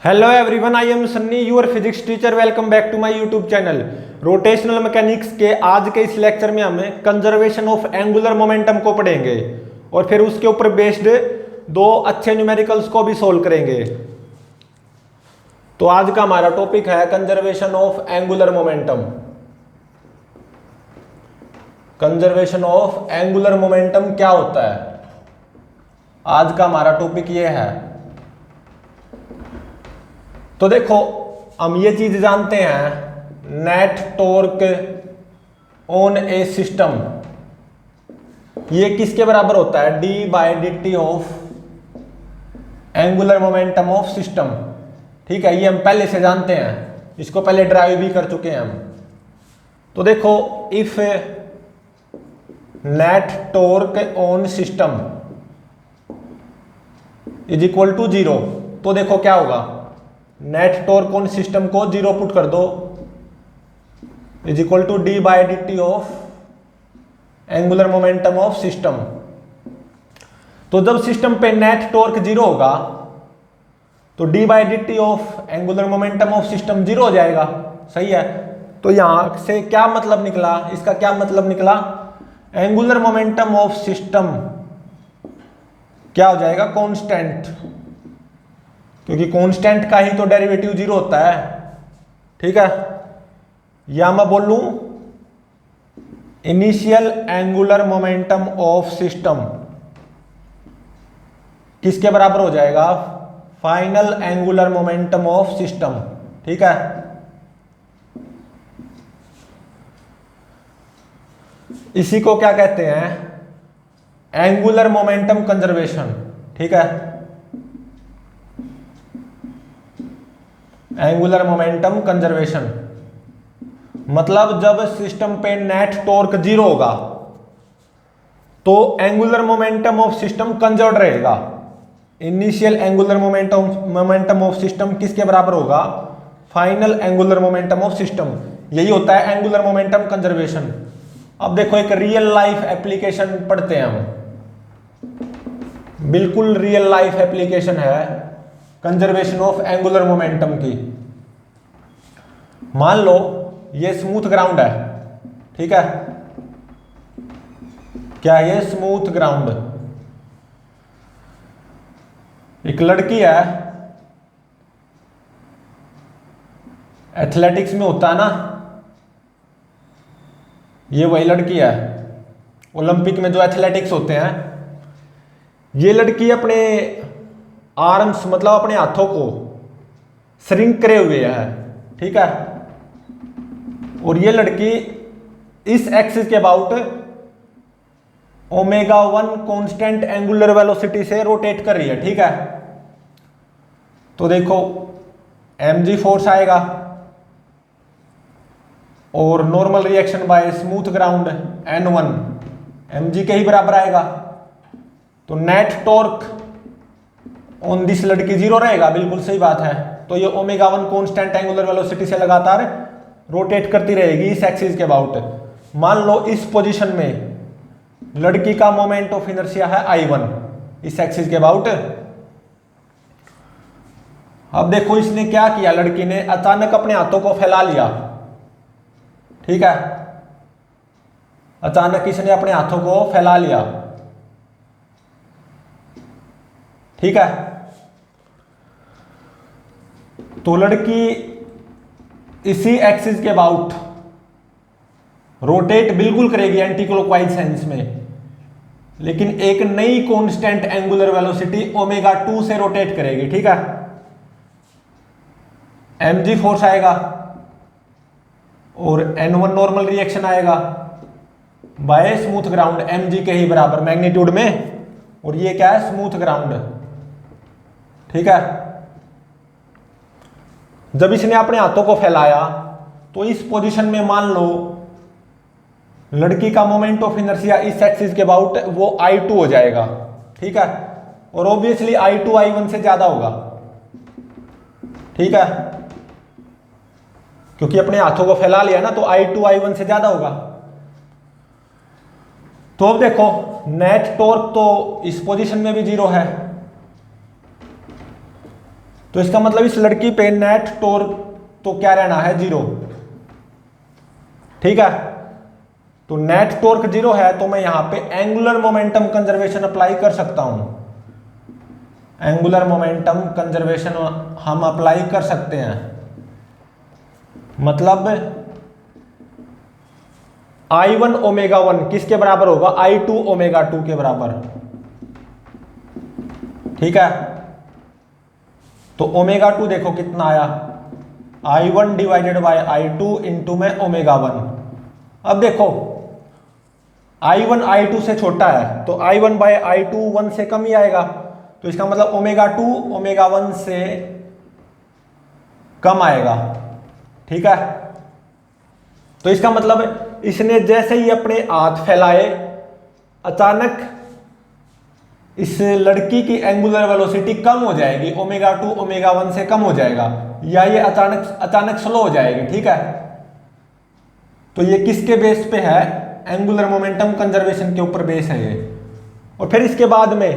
Hello everyone, I am Sunny, your physics teacher. Welcome back to my YouTube channel. Rotational mechanics के आज के इस lecture में हमें कंजर्वेशन ऑफ एंगुलर मोमेंटम को पढ़ेंगे और फिर उसके ऊपर बेस्ड दो अच्छे न्यूमेरिकल्स को भी सोल्व करेंगे। तो आज का हमारा टॉपिक है conservation of angular momentum. Conservation of angular momentum क्या होता है, आज का हमारा टॉपिक ये है। तो देखो, हम ये चीज जानते हैं, net torque on A system ये किसके बराबर होता है, D by d t of angular momentum of system. ठीक है, ये हम पहले से जानते हैं, इसको पहले ड्राइव भी कर चुके हैं हम। तो देखो, if net torque on system is equal to 0, तो देखो क्या होगा, नेट टॉर्क ऑन सिस्टम को 0 पुट कर दो, is equal to d by d t of angular momentum of system. तो जब सिस्टम पे नेट टॉर्क 0 होगा तो d by d t of angular momentum of system 0 हो जाएगा। सही है, तो यहां से क्या मतलब निकला, इसका क्या मतलब निकला, एंगुलर मोमेंटम ऑफ सिस्टम क्या हो जाएगा, कांस्टेंट, क्योंकि कांस्टेंट का ही तो डेरिवेटिव 0 होता है। ठीक है, या मैं बोल लूं initial angular momentum of system किसके बराबर हो जाएगा, final angular momentum of system. ठीक है, इसी को क्या कहते हैं, एंगुलर मोमेंटम कंजर्वेशन। ठीक है, एंगुलर मोमेंटम कंजर्वेशन मतलब जब सिस्टम पे नेट टॉर्क 0 होगा तो angular momentum of system conserve रहेगा। Initial angular momentum of system किसके बराबर होगा, final angular momentum of system. यही होता है एंगुलर मोमेंटम कंजर्वेशन। अब देखो, एक रियल लाइफ एप्लीकेशन पढ़ते हैं हम, बिल्कुल रियल लाइफ एप्लीकेशन है कंजर्वेशन ऑफ एंगुलर मोमेंटम की। मान लो ये स्मूथ ग्राउंड है। ठीक है, क्या ये स्मूथ ग्राउंड, एक लड़की है, एथलेटिक्स में होता है ना, ये वही लड़की है, ओलंपिक में जो एथलेटिक्स होते हैं, ये लड़की अपने आर्म्स मतलब अपने हाथों को श्रिंक करे हुए है। ठीक है, और ये लड़की इस एक्सिस के अबाउट ω1 कांस्टेंट एंगुलर वेलोसिटी से रोटेट कर रही है। ठीक है, तो देखो mg फोर्स आएगा और normal reaction by smooth ground n1 mg के ही बराबर आएगा। तो नेट टॉर्क ऑन दिस लड़की 0 रहेगा, बिल्कुल सही बात है। तो ये ω1 कांस्टेंट एंगुलर वेलोसिटी से लगातार रोटेट करती रहेगी इस एक्सिस के अबाउट। मान लो इस पोजीशन में लड़की का मोमेंट ऑफ इनर्शिया है I1 इस एक्सिस के अबाउट। अब देखो इसने क्या किया, लड़की ने अचानक अपने हाथों को फैला लिया। ठीक है, अचानक इसने अपने हाथों को फैला लिया। ठीक है, तो लड़की इसी एक्सिस के अबाउट रोटेट बिल्कुल करेगी एंटी क्लॉकवाइज सेंस में, लेकिन एक नई कांस्टेंट एंगुलर वेलोसिटी ω2 से रोटेट करेगी। ठीक है, mg फोर्स आएगा और n1 नॉर्मल रिएक्शन आएगा बाय स्मूथ ग्राउंड mg के ही बराबर मैग्नीट्यूड में, और ये क्या है, स्मूथ ग्राउंड। ठीक है, जब इसने अपने हाथों को फैलाया तो इस पोजीशन में मान लो लड़की का मोमेंट ऑफ इनर्शिया इस एक्सिस के अबाउट वो I2 हो जाएगा। ठीक है, और ऑब्वियसली I2 I1 से ज्यादा होगा। ठीक है, क्योंकि अपने हाथों को फैला लिया ना, तो I2 I1 से ज्यादा होगा। तो अब देखो, नेट टॉर्क तो इस पोजीशन में भी 0 है, तो इसका मतलब इस लड़की पे नेट टॉर्क तो क्या रहना है, 0। ठीक है, तो नेट टॉर्क 0 है तो मैं यहां पे एंगुलर मोमेंटम कंजर्वेशन अप्लाई कर सकता हूं। एंगुलर मोमेंटम कंजर्वेशन हम अप्लाई कर सकते हैं, मतलब I1 ओमेगा 1 किसके बराबर होगा, I2 ओमेगा 2 के बराबर। ठीक है, तो ओमेगा 2 देखो कितना आया, I1 divided by I2 into में ओमेगा 1। अब देखो I1 I2 से छोटा है तो I1 बाय I2 1 से कम ही आएगा, तो इसका मतलब ओमेगा 2 ओमेगा 1 से कम आएगा। ठीक है, तो इसका मतलब इसने जैसे ही अपने हाथ फैलाए, अचानक इस लड़की की एंगुलर वेलोसिटी कम हो जाएगी, ओमेगा 2 ओमेगा 1 से कम हो जाएगा, या ये अचानक स्लो हो जाएगी। ठीक है, तो ये किसके बेस पे है, एंगुलर मोमेंटम कंजर्वेशन के ऊपर बेस है ये। और फिर इसके बाद में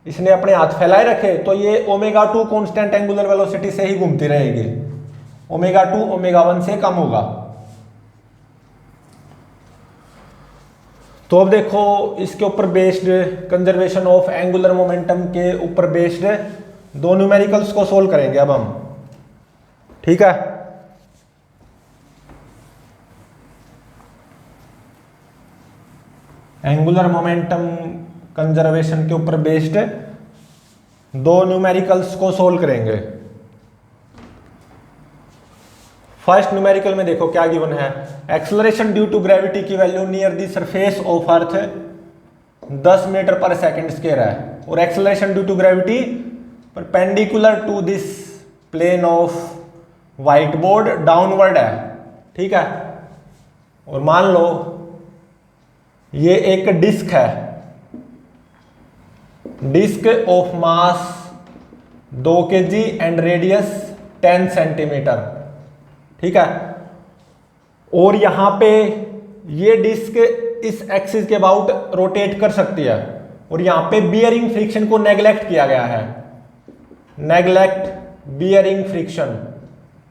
इसने अपने हाथ फैलाए रखे तो ये ओमेगा 2 कांस्टेंट एंगुलर वेलोसिटी से ही घूमती रहेगी, ओमेगा 2 ओमेगा 1 से कम होगा। तो अब देखो इसके ऊपर based, conservation of angular momentum के ऊपर बेस्ड दो न्यूमेरिकल्स को सोल्व करेंगे अब हम। ठीक है, एंगुलर मोमेंटम कंजर्वेशन के ऊपर बेस्ड दो न्यूमेरिकल्स को सोल्व करेंगे। फर्स्ट न्यूमेरिकल में देखो क्या गिवन है, एक्सेलरेशन ड्यू टू ग्रेविटी की value near the surface of Earth 10 metre per second square है, और acceleration due to gravity perpendicular to this plane of whiteboard downward है। ठीक है, और मान लो ये एक डिस्क है, disc of mass 2 kg and radius 10 centimetre. ठीक है, और यहां पे ये डिस्क इस एक्सिस के अबाउट रोटेट कर सकती है, और यहां पे बियरिंग फ्रिक्शन को नेग्लेक्ट किया गया है, नेग्लेक्ट बियरिंग फ्रिक्शन।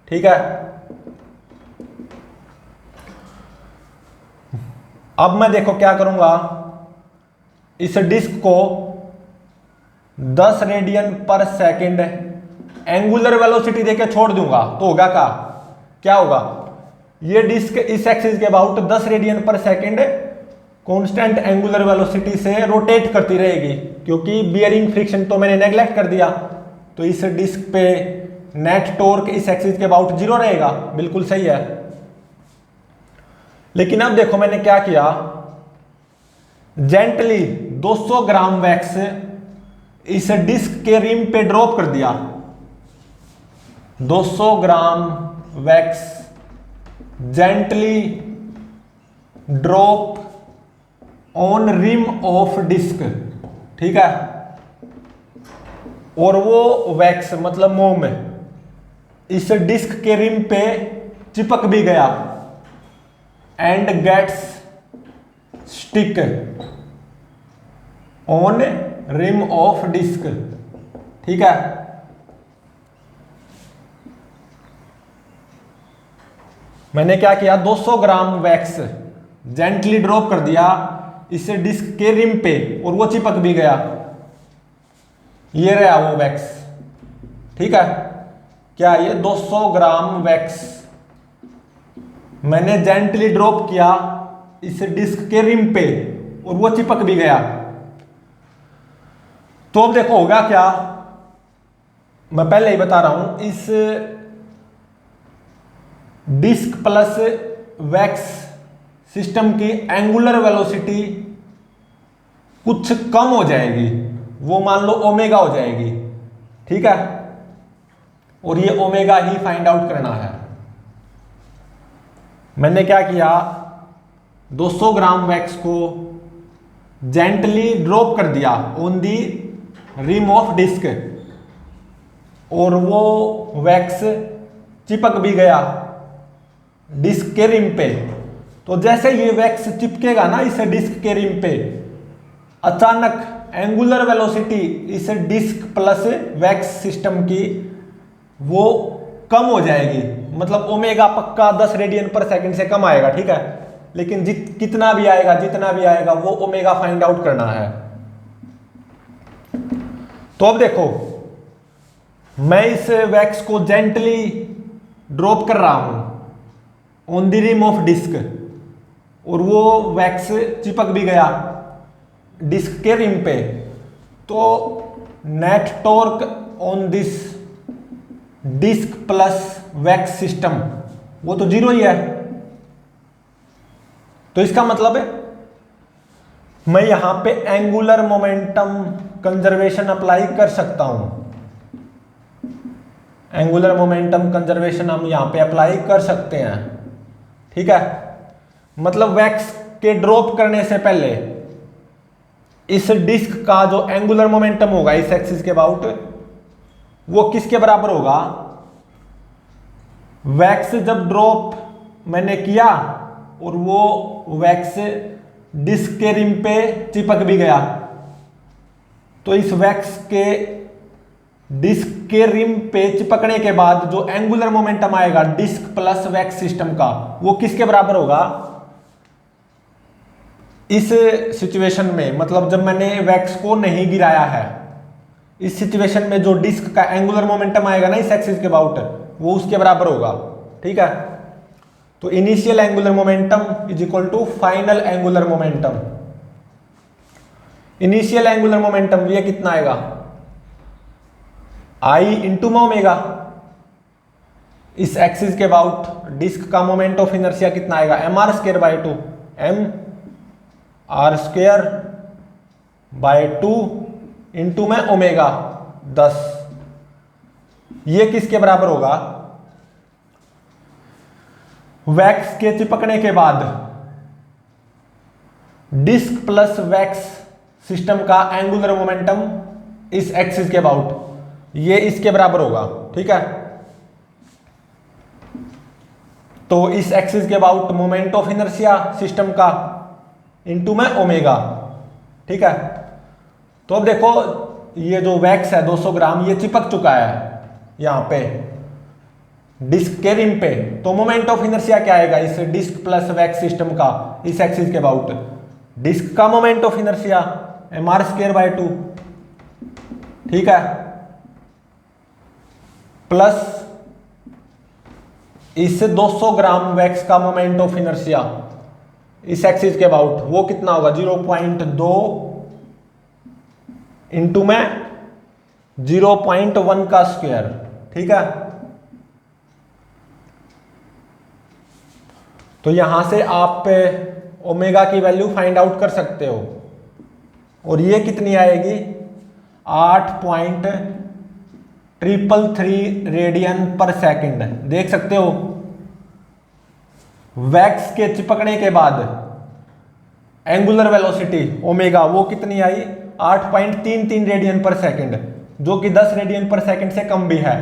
ठीक है, अब मैं देखो क्या करूंगा, इस डिस्क को 10 रेडियन पर सेकंड एंगुलर वेलोसिटी देके छोड़ दूंगा, तो होगा क्या होगा, ये डिस्क इस एक्सिस के अबाउट 10 रेडियन पर सेकंड कांस्टेंट एंगुलर वेलोसिटी से रोटेट करती रहेगी, क्योंकि बियरिंग फ्रिक्शन तो मैंने नेग्लेक्ट कर दिया, तो इस डिस्क पे नेट टॉर्क इस एक्सिस के अबाउट 0 रहेगा। बिल्कुल सही है, लेकिन अब देखो मैंने क्या किया, जेंटली 200 ग्राम वैक्स इस डिस्क के रिम पे ड्रॉप कर दिया, 200 gram wax gently drop on rim of disc. ठीक है, और वो वैक्स मतलब मोम इस डिस्क के रिम पे चिपक भी गया, and gets stick on rim of disc. ठीक है, मैंने क्या किया, 200 ग्राम वैक्स जेंटली ड्रॉप कर दिया इस डिस्क के रिम पे, और वो चिपक भी गया, ये रहा वो वैक्स। ठीक है, क्या ये 200 ग्राम वैक्स मैंने जेंटली ड्रॉप किया इस डिस्क के रिम पे, और वो चिपक भी गया। तो अब देखो होगा क्या, मैं पहले ही बता रहा हूं, इस डिस्क प्लस वैक्स सिस्टम की एंगुलर वेलोसिटी कुछ कम हो जाएगी, वो मान लो ओमेगा हो जाएगी। ठीक है, और ये ओमेगा ही फाइंड आउट करना है। मैंने क्या किया, 200 ग्राम वैक्स को जेंटली ड्रॉप कर दिया on the rim of disc, और वो वैक्स चिपक भी गया डिस्क के रिम पे। तो जैसे ये वैक्स चिपकेगा ना इस डिस्क के रिम पे, अचानक एंगुलर वेलोसिटी इस डिस्क प्लस वैक्स सिस्टम की वो कम हो जाएगी, मतलब ओमेगा पक्का 10 रेडियन पर सेकंड से कम आएगा, ठीक है। लेकिन कितना भी आएगा, जितना भी आएगा, वो ओमेगा फाइंड आउट करना है। तो अब देखो, मैं इस वैक्स को जेंटली ड्रॉप कर रहा हूं on the rim of disc, और वो वैक्स चिपक भी गया डिस्क के रिम पे। तो net torque on this disc plus wax system वो तो जीरो ही है। तो इसका मतलब है मैं यहां पे एंगुलर मोमेंटम कंजर्वेशन अप्लाई कर सकता हूं। एंगुलर मोमेंटम कंजर्वेशन हम यहां पे अप्लाई कर सकते हैं, ठीक है। मतलब वैक्स के ड्रॉप करने से पहले इस डिस्क का जो एंगुलर मोमेंटम होगा इस एक्सिस के अबाउट, वो किसके बराबर होगा? वैक्स जब ड्रॉप मैंने किया और वो वैक्स डिस्क के रिम पे चिपक भी गया, तो इस वैक्स के डिस्क के रिम पे चिपकने के बाद जो एंगुलर मोमेंटम आएगा डिस्क प्लस वैक्स सिस्टम का, वो किसके बराबर होगा? इस सिचुएशन में, मतलब जब मैंने वैक्स को नहीं गिराया है, इस सिचुएशन में जो डिस्क का एंगुलर मोमेंटम आएगा ना इस एक्सिस के अबाउट, वो उसके बराबर होगा, ठीक है। तो initial angular momentum is equal to final angular momentum. Initial angular momentum ये कितना आएगा? I into omega. इस एक्सिस के अबाउट डिस्क का मोमेंट ऑफ इनर्शिया कितना आएगा? M r square by 2, m r square by 2 into में ओमेगा 10। ये किसके बराबर होगा? वैक्स के चिपकने के बाद डिस्क प्लस वैक्स सिस्टम का एंगुलर मोमेंटम इस एक्सिस के अबाउट, ये इसके बराबर होगा, ठीक है। तो इस एक्सिस के about moment of inertia system का इंटू में ओमेगा, ठीक है। तो अब देखो, ये जो वैक्स है 200 ग्राम, ये चिपक चुका है यहां पे डिस्क के रिम पे। तो मोमेंट ऑफ इनर्शिया क्या आएगा इस डिस्क प्लस वैक्स सिस्टम का इस एक्सिस के अबाउट? डिस्क का moment of inertia m r square by 2, ठीक है, प्लस इस 200 ग्राम वैक्स का मोमेंट ऑफ इनर्शिया इस एक्सिस के अबाउट, वो कितना होगा? 0.2 इंटू में 0.1 का स्क्वायर, ठीक है। तो यहां से आप ओमेगा की वैल्यू फाइंड आउट कर सकते हो, और ये कितनी आएगी? 8.333 रेडियन पर सेकंड। देख सकते हो, वैक्स के चिपकने के बाद एंगुलर वेलोसिटी ओमेगा वो कितनी आई? 8.33 रेडियन पर सेकंड, जो कि 10 रेडियन पर सेकंड से कम भी है।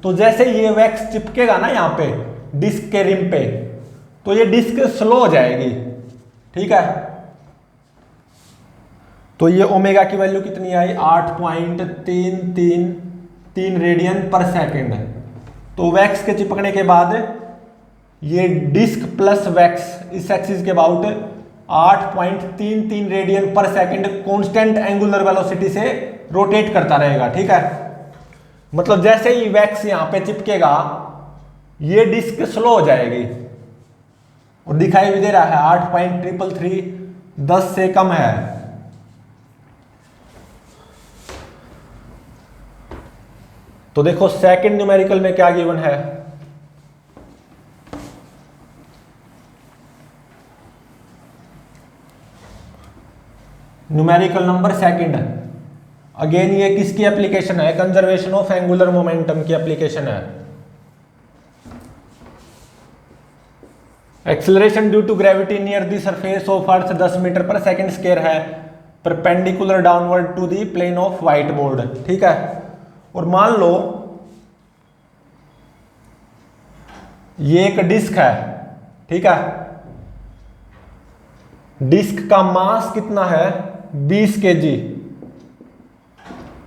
तो जैसे ये वैक्स चिपकेगा ना यहाँ पे डिस्क के रिम पे, तो ये डिस्क स्लो हो जाएगी, ठीक है। तो ये ओमेगा की वैल्यू कितनी आई? 8.333 रेडियन पर सेकंड। तो वैक्स के चिपकने के बाद ये डिस्क प्लस वैक्स इस एक्सिस के अबाउट 8.33 रेडियन पर सेकंड कांस्टेंट एंगुलर वेलोसिटी से रोटेट करता रहेगा, ठीक है। मतलब जैसे ही वैक्स यहां पे चिपकेगा ये डिस्क स्लो हो जाएगी, और दिखाई भी दे रहा है 8.333 10 से कम है। तो देखो सेकंड न्यूमेरिकल में क्या गिवन है? Numerical number second. अगेन ये किसकी एप्लीकेशन है? कंजर्वेशन ऑफ एंगुलर मोमेंटम की एप्लीकेशन है। Acceleration due to gravity near the surface of Earth 10 metre per second square है, perpendicular downward to the plane of whiteboard, ठीक है। और मान लो ये एक डिस्क है, ठीक है। डिस्क का मास कितना है? 20 kg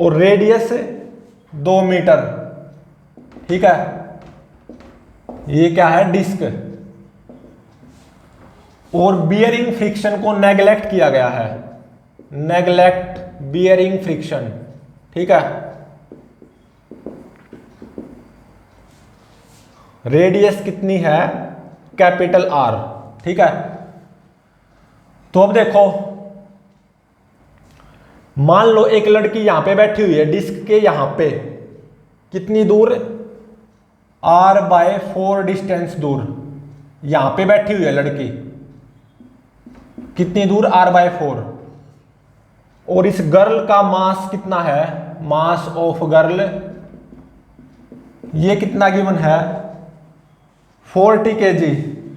और रेडियस 2 मीटर। ठीक है, ये क्या है, डिस्क। और बियरिंग फ्रिक्शन को नेग्लेक्ट किया गया है, नेग्लेक्ट बियरिंग फ्रिक्शन, ठीक है। रेडियस कितनी है, कैपिटल आर, ठीक है। तो अब देखो, मान लो एक लड़की यहां पे बैठी हुई है डिस्क के यहां पे, कितनी दूर, r/4 डिस्टेंस दूर, यहां पे बैठी हुई है लड़की, कितनी दूर, r/4। और इस गर्ल का मास कितना है, मास ऑफ गर्ल, ये कितना गिवन है, 40 kg,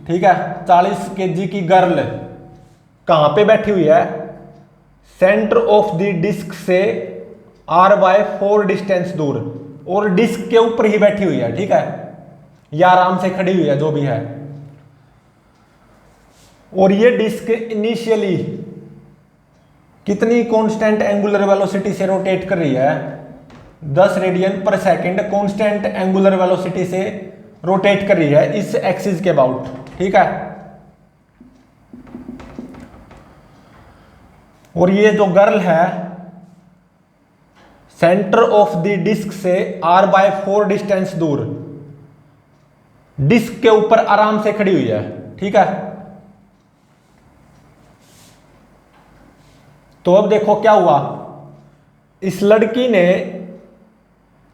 ठीक है। 40 kg की गर्ल कहां पे बैठी हुई है, सेंटर ऑफ द डिस्क से r/4 डिस्टेंस दूर, और डिस्क के ऊपर ही बैठी हुई है, ठीक है, या आराम से खड़ी हुई है, जो भी है। और ये डिस्क इनिशियली कितनी कांस्टेंट एंगुलर वेलोसिटी से रोटेट कर रही है, 10 रेडियन पर सेकंड कांस्टेंट एंगुलर वेलोसिटी से रोटेट कर रही है इस एक्सिस के अबाउट, ठीक है। और ये जो गर्ल है सेंटर ऑफ द डिस्क से r/4 डिस्टेंस दूर, डिस्क के ऊपर आराम से खड़ी हुई है, ठीक है। तो अब देखो क्या हुआ, इस लड़की ने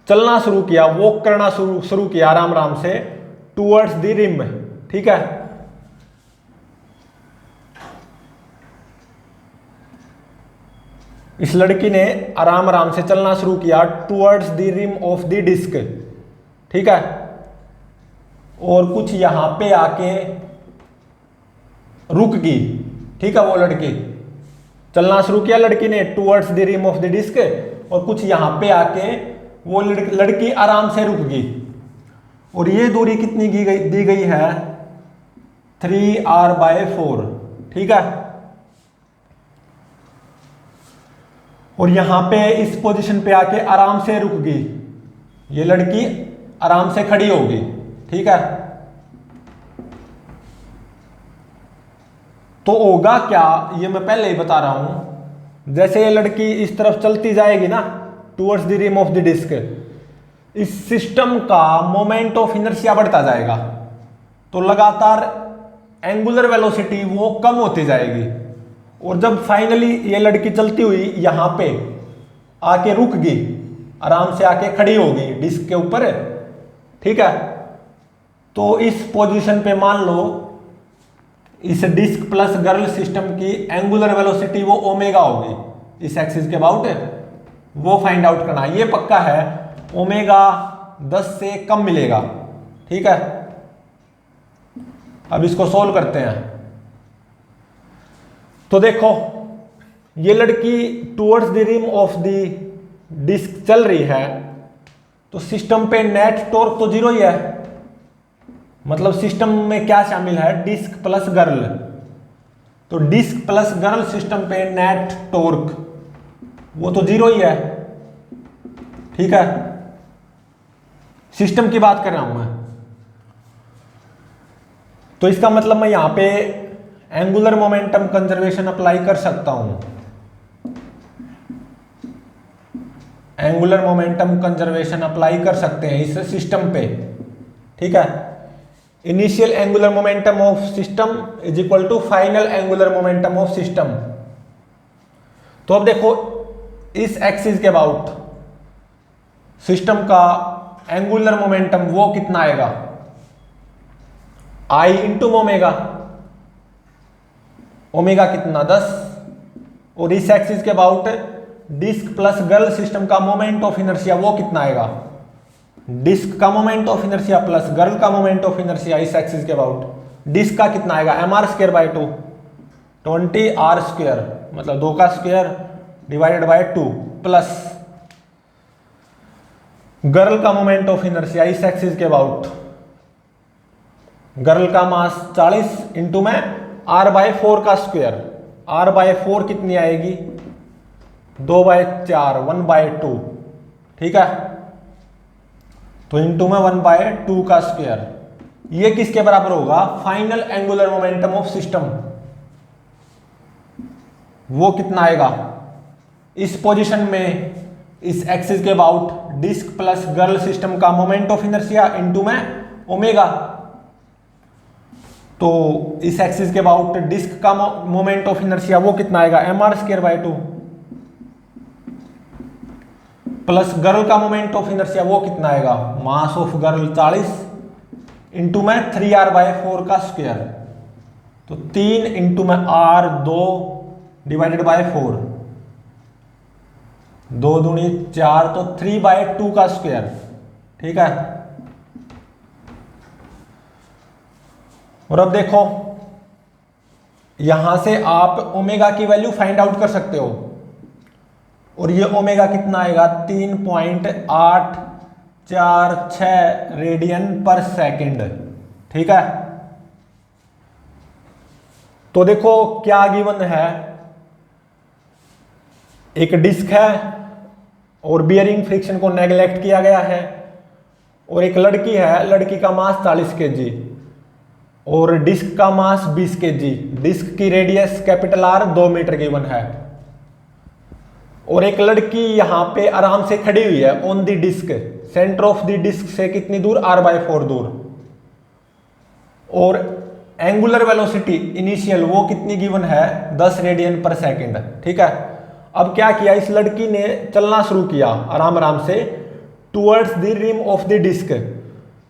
चलना शुरू किया, वॉक करना शुरू किया आराम आराम से टूवर्ड्स द रिम, ठीक है। इस लड़की ने आराम आराम से चलना शुरू किया towards the rim of the disc, ठीक है। और कुछ यहां पे आके रुक गई, ठीक है। वो लड़की चलना शुरू किया लड़की ने towards the rim of the disc, और कुछ यहां पे आके वो लड़की आराम से रुक गई। और ये दूरी कितनी दी गई है, 3r/4, ठीक है। और यहां पे इस पोजीशन पे आके आराम से रुक गई, ये लड़की आराम से खड़ी हो गई, ठीक है। तो होगा क्या, ये मैं पहले ही बता रहा हूं, जैसे ये लड़की इस तरफ चलती जाएगी ना towards the rim of the disc, इस सिस्टम का मोमेंट ऑफ इनर्शिया बढ़ता जाएगा, तो लगातार एंगुलर वेलोसिटी वो कम होती जाएगी। और जब फाइनली ये लड़की चलती हुई यहां पे आके रुक गई, आराम से आके खड़ी हो गई डिस्क के ऊपर, ठीक है। तो इस पोजीशन पे मान लो इस डिस्क प्लस गर्ल सिस्टम की एंगुलर वेलोसिटी वो ओमेगा होगी इस एक्सिस के अबाउट, वो फाइंड आउट करना। ये पक्का है ओमेगा 10 से कम मिलेगा, ठीक है। अब इसको सोल्व करते हैं। तो देखो ये लड़की towards the rim of the disc चल रही है, तो सिस्टम पे नेट टॉर्क तो जीरो ही है, मतलब सिस्टम में क्या शामिल है, डिस्क प्लस गर्ल। तो डिस्क प्लस गर्ल सिस्टम पे नेट टॉर्क वो तो जीरो ही है, ठीक है। सिस्टम की बात कर रहा हूं मैं, तो इसका मतलब मैं यहां पे एंगुलर मोमेंटम कंजर्वेशन अप्लाई कर सकता हूं, एंगुलर मोमेंटम कंजर्वेशन अप्लाई कर सकते हैं इस सिस्टम पे, ठीक है। Initial angular momentum of system is equal to final angular momentum of system. तो अब देखो इस एक्सिस के अबाउट सिस्टम का एंगुलर मोमेंटम वो कितना आएगा, आई इंटू ओमेगा, ओमेगा कितना 10। और इस एक्सिस के about disc plus girl system का मोमेंट ऑफ इनर्शिया वो कितना आएगा, डिस्क का moment of inertia plus girl का मोमेंट ऑफ इनर्शिया इस एक्सिस के अबाउट। डिस्क का कितना आएगा, mr²/2, 20r², मतलब 2 का square divided by 2 plus girl का मोमेंट ऑफ इनर्शिया इस एक्सिस के अबाउट, गर्ल का मास 40 इंटू में r/4 का स्क्वायर, r/4 कितनी आएगी, 2/4, 1/2, ठीक है। तो इंटू में 1/2 का स्क्वायर। ये किसके बराबर होगा? Final angular momentum of system. वो कितना आएगा? इस पोजीशन में इस एक्सिस के about disc plus girl system का मोमेंट ऑफ इनर्शिया इंटू में ओमेगा। तो इस एक्सिस के अबाउट डिस्क का मोमेंट ऑफ इनर्शिया वो कितना आएगा? mr²/2 प्लस गर्ल का मोमेंट ऑफ इनर्शिया वो कितना आएगा? मास ऑफ गर्ल 40 इंटू में 3r/4 का स्क्वायर। तो 3 इंटू में r2 डिवाइडेड बाय 4, 2 दूनी 4, तो 3/2 का स्क्वायर। ठीक है। और अब देखो यहां से आप ओमेगा की वैल्यू फाइंड आउट कर सकते हो, और ये ओमेगा कितना आएगा? 3.846 रेडियन पर सेकंड। ठीक है। तो देखो क्या गिवन है, एक डिस्क है और बियरिंग फ्रिक्शन को नेग्लेक्ट किया गया है, और एक लड़की है, लड़की का मास 40 kg और डिस्क का मास 20 kg। डिस्क की radius capital R 2 metre given है, और एक लड़की यहां पे आराम से खड़ी हुई है on the disc, centre of the disc से कितनी दूर? r/4 दूर। और एंगुलर वेलोसिटी इनिशियल वो कितनी गिवन है? 10 रेडियन पर सेकंड। ठीक है। अब क्या किया, इस लड़की ने चलना शुरू किया आराम आराम से towards the rim of the disc.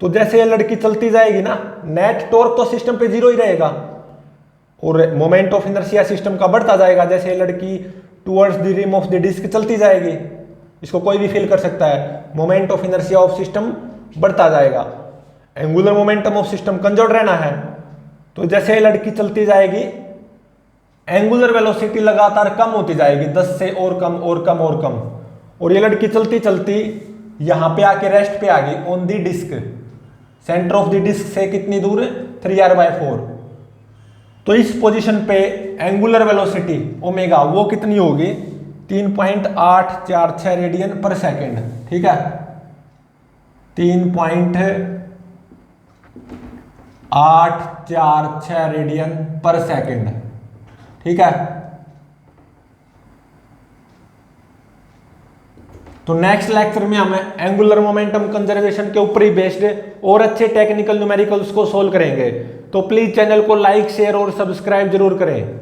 तो जैसे ये लड़की चलती जाएगी ना, नेट टॉर्क तो सिस्टम पे 0 ही रहेगा, और मोमेंट ऑफ इनर्शिया सिस्टम का बढ़ता जाएगा जैसे ये लड़की towards the rim of the disc चलती जाएगी। इसको कोई भी फील कर सकता है, moment of inertia of system बढ़ता जाएगा। Angular momentum of system conserve रहना है। तो जैसे ये लड़की चलती जाएगी, एंगुलर वेलोसिटी लगातार कम होती जाएगी, 10 से और कम और कम और कम, और ये लड़की चलती चलती यहां पे आके रेस्ट पे आ गई on the disc, centre of the disc से कितनी दूर? 3r/4। तो इस पोजीशन पे एंगुलर वेलोसिटी ओमेगा वो कितनी होगी? 3.846 रेडियन पर सेकंड। ठीक है। 3.846 रेडियन पर सेकंड। ठीक है। तो नेक्स्ट लेक्चर में हम एंगुलर मोमेंटम कंजर्वेशन के ऊपर ही बेस्ड और अच्छे टेक्निकल न्यूमेरिकल्स को सोल्व करेंगे। तो प्लीज चैनल को लाइक, शेयर और सब्सक्राइब जरूर करें।